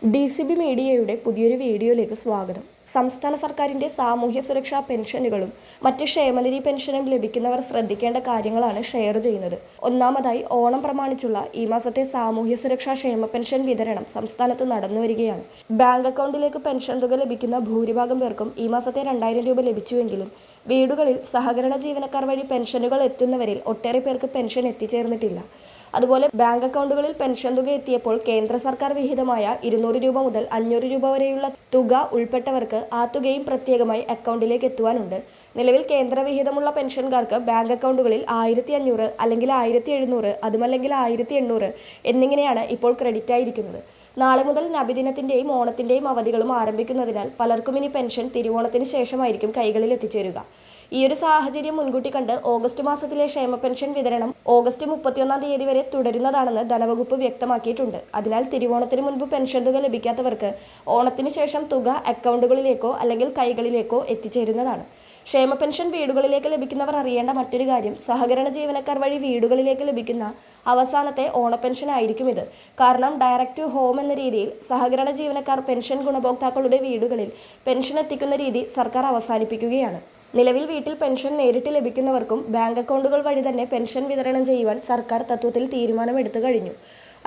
DCB മീഡിയയുടെ പുതിയൊരു വീഡിയോയിലേക്ക് സ്വാഗതം. സംസ്ഥാന സർക്കാരിൻ്റെ സാമൂഹ്യ സുരക്ഷാ പെൻഷനുകളും മറ്റ് ക്ഷേമനിധി പെൻഷനും ലഭിക്കുന്നവർ ശ്രദ്ധിക്കേണ്ട കാര്യങ്ങളാണ് ഷെയർ ചെയ്യുന്നത്. ഒന്നാമതായി, ഓണം പ്രമാണിച്ചുള്ള ഈ മാസത്തെ സാമൂഹ്യ സുരക്ഷാ ക്ഷേമ പെൻഷൻ വിതരണം സംസ്ഥാനത്ത് നടന്നുവരികയാണ്. ബാങ്ക് അക്കൗണ്ടിലേക്ക് പെൻഷൻ തുക ലഭിക്കുന്ന ഭൂരിഭാഗം പേർക്കും ഈ മാസത്തെ 2000 രൂപ ലഭിച്ചുവെങ്കിലും വീടുകളിൽ സഹകരണ ജീവനക്കാർ വഴി പെൻഷനുകൾ എത്തുന്നവരിൽ ഒട്ടേറെ പേർക്ക് പെൻഷൻ എത്തിച്ചേർന്നിട്ടില്ല. അതുപോലെ ബാങ്ക് അക്കൗണ്ടുകളിൽ പെൻഷൻ തുക എത്തിയപ്പോൾ കേന്ദ്ര സർക്കാർ വിഹിതമായ 200 രൂപ മുതൽ 500 രൂപ വരെയുള്ള തുക ഉൾപ്പെട്ടവർക്ക് ആ തുകയും പ്രത്യേകമായി അക്കൗണ്ടിലേക്ക് എത്തുവാനുണ്ട്. നിലവിൽ കേന്ദ്ര വിഹിതമുള്ള പെൻഷൻകാർക്ക് ബാങ്ക് അക്കൗണ്ടുകളിൽ 1500 അല്ലെങ്കിൽ 1700, അതുമല്ലെങ്കിൽ 1800 എന്നിങ്ങനെയാണ് ഇപ്പോൾ ക്രെഡിറ്റ് ആയിരിക്കുന്നത്. നാളെ മുതൽ നബിദിനത്തിൻ്റെയും ഓണത്തിൻ്റെയും അവധികളും ആരംഭിക്കുന്നതിനാൽ പലർക്കും ഇനി പെൻഷൻ തിരുവോണത്തിന് ശേഷമായിരിക്കും കൈകളിൽ എത്തിച്ചേരുക. ഈ ഒരു സാഹചര്യം മുൻകൂട്ടി കണ്ട് ഓഗസ്റ്റ് മാസത്തിലെ ക്ഷേമ പെൻഷൻ വിതരണം ഓഗസ്റ്റ് 31-ാം തീയതി വരെ തുടരുന്നതാണെന്ന് ധനവകുപ്പ് വ്യക്തമാക്കിയിട്ടുണ്ട്. അതിനാൽ തിരുവോണത്തിന് മുൻപ് പെൻഷൻ തുക ലഭിക്കാത്തവർക്ക് ഓണത്തിന് ശേഷം തുക അക്കൗണ്ടുകളിലേക്കോ അല്ലെങ്കിൽ കൈകളിലേക്കോ എത്തിച്ചേരുന്നതാണ്. ക്ഷേമ പെൻഷൻ വീടുകളിലേക്ക് ലഭിക്കുന്നവർ അറിയേണ്ട മറ്റൊരു കാര്യം, സഹകരണ ജീവനക്കാർ വഴി വീടുകളിലേക്ക് ലഭിക്കുന്ന അവസാനത്തെ ഓണപ്പെൻഷൻ ആയിരിക്കും ഇത്. കാരണം ഡയറക്റ്റ് ടു ഹോം എന്ന രീതിയിൽ സഹകരണ ജീവനക്കാർ പെൻഷൻ ഗുണഭോക്താക്കളുടെ വീടുകളിൽ പെൻഷൻ എത്തിക്കുന്ന രീതി സർക്കാർ അവസാനിപ്പിക്കുകയാണ്. നിലവിൽ വീട്ടിൽ പെൻഷൻ നേരിട്ട് ലഭിക്കുന്നവർക്കും ബാങ്ക് അക്കൗണ്ടുകൾ വഴി തന്നെ പെൻഷൻ വിതരണം ചെയ്യുവാൻ സർക്കാർ തത്വത്തിൽ തീരുമാനമെടുത്തു കഴിഞ്ഞു.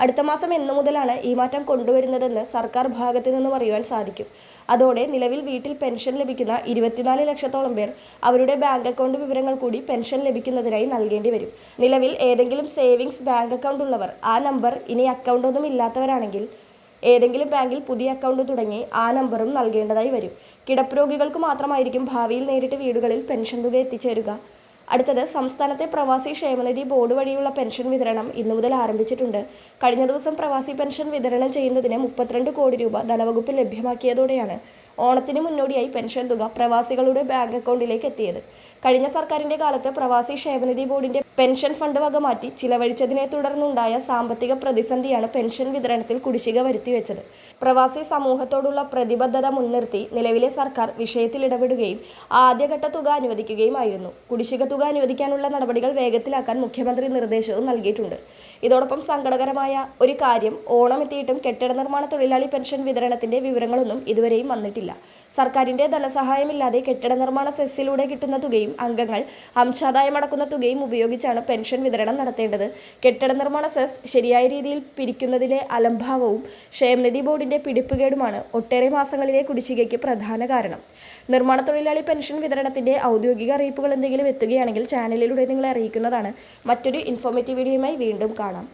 അടുത്ത മാസം എന്നു മുതലാണ് ഈ മാറ്റം കൊണ്ടുവരുന്നതെന്ന് സർക്കാർ ഭാഗത്തു നിന്നും അറിയുവാൻ സാധിക്കും. അതോടെ നിലവിൽ വീട്ടിൽ പെൻഷൻ ലഭിക്കുന്ന 24 ലക്ഷത്തോളം പേർ അവരുടെ ബാങ്ക് അക്കൗണ്ട് വിവരങ്ങൾ കൂടി പെൻഷൻ ലഭിക്കുന്നതിനായി നൽകേണ്ടി വരും. നിലവിൽ ഏതെങ്കിലും സേവിങ്സ് ബാങ്ക് അക്കൗണ്ട് ഉള്ളവർ ആ നമ്പർ ഇനി അക്കൗണ്ടൊന്നും ഇല്ലാത്തവരാണെങ്കിൽ ഏതെങ്കിലും ബാങ്കിൽ പുതിയ അക്കൗണ്ട് തുടങ്ങി ആ നമ്പറും നൽകേണ്ടതായി വരും. കിടപ്പ് രോഗികൾക്ക് മാത്രമായിരിക്കും ഭാവിയിൽ നേരിട്ട് വീടുകളിൽ പെൻഷൻ തുക എത്തിച്ചേരുക. അടുത്തത്, സംസ്ഥാനത്തെ പ്രവാസി ക്ഷേമനിധി ബോർഡ് വഴിയുള്ള പെൻഷൻ വിതരണം ഇന്നു മുതൽ ആരംഭിച്ചിട്ടുണ്ട്. കഴിഞ്ഞ ദിവസം പ്രവാസി പെൻഷൻ വിതരണം ചെയ്യുന്നതിന് 32 കോടി രൂപ ധനവകുപ്പ് ലഭ്യമാക്കിയതോടെയാണ് ഓണത്തിന് മുന്നോടിയായി പെൻഷൻ തുക പ്രവാസികളുടെ ബാങ്ക് അക്കൗണ്ടിലേക്ക് എത്തിയത്. കഴിഞ്ഞ സർക്കാരിൻ്റെ കാലത്ത് പ്രവാസി ക്ഷേമനിധി ബോർഡിൻ്റെ പെൻഷൻ ഫണ്ട് വക മാറ്റി ചിലവഴിച്ചതിനെ തുടർന്നുണ്ടായ സാമ്പത്തിക പ്രതിസന്ധിയാണ് പെൻഷൻ വിതരണത്തിൽ കുടിശ്ശിക വരുത്തിവെച്ചത്. പ്രവാസി സമൂഹത്തോടുള്ള പ്രതിബദ്ധത മുൻനിർത്തി നിലവിലെ സർക്കാർ വിഷയത്തിൽ ഇടപെടുകയും ആദ്യഘട്ട തുക അനുവദിക്കുകയുമായിരുന്നു. കുടിശ്ശിക തുക അനുവദിക്കാനുള്ള നടപടികൾ വേഗത്തിലാക്കാൻ മുഖ്യമന്ത്രി നിർദ്ദേശവും നൽകിയിട്ടുണ്ട്. ഇതോടൊപ്പം സങ്കടകരമായ ഒരു കാര്യം, ഓണം എത്തിയിട്ടും കെട്ടിട നിർമ്മാണ തൊഴിലാളി പെൻഷൻ വിതരണത്തിൻ്റെ വിവരങ്ങളൊന്നും ഇതുവരെയും വന്നിട്ടില്ല. സർക്കാരിൻ്റെ ധനസഹായമില്ലാതെ കെട്ടിട നിർമ്മാണ സെസ്സിലൂടെ കിട്ടുന്ന തുകയും അംഗങ്ങൾ അംശാദായം അടക്കുന്ന തുകയും ഉപയോഗിച്ചാണ് പെൻഷൻ വിതരണം നടത്തേണ്ടത്. കെട്ടിട നിർമ്മാണ സെസ് ശരിയായ രീതിയിൽ പിരിക്കുന്നതിലെ അലംഭാവവും ക്ഷേമനിധി ബോർഡിൻ്റെ പിടിപ്പുകേടുമാണ് ഒട്ടേറെ മാസങ്ങളിലെ കുടിശ്ശികയ്ക്ക് പ്രധാന കാരണം. നിർമ്മാണ തൊഴിലാളി പെൻഷൻ വിതരണത്തിൻ്റെ ഔദ്യോഗിക അറിയിപ്പുകൾ എന്തെങ്കിലും എത്തുകയാണെങ്കിൽ ചാനലിലൂടെ നിങ്ങളെ അറിയിക്കുന്നതാണ്. മറ്റൊരു ഇൻഫോർമേറ്റീവ് വീഡിയോയുമായി വീണ്ടും കാണാം.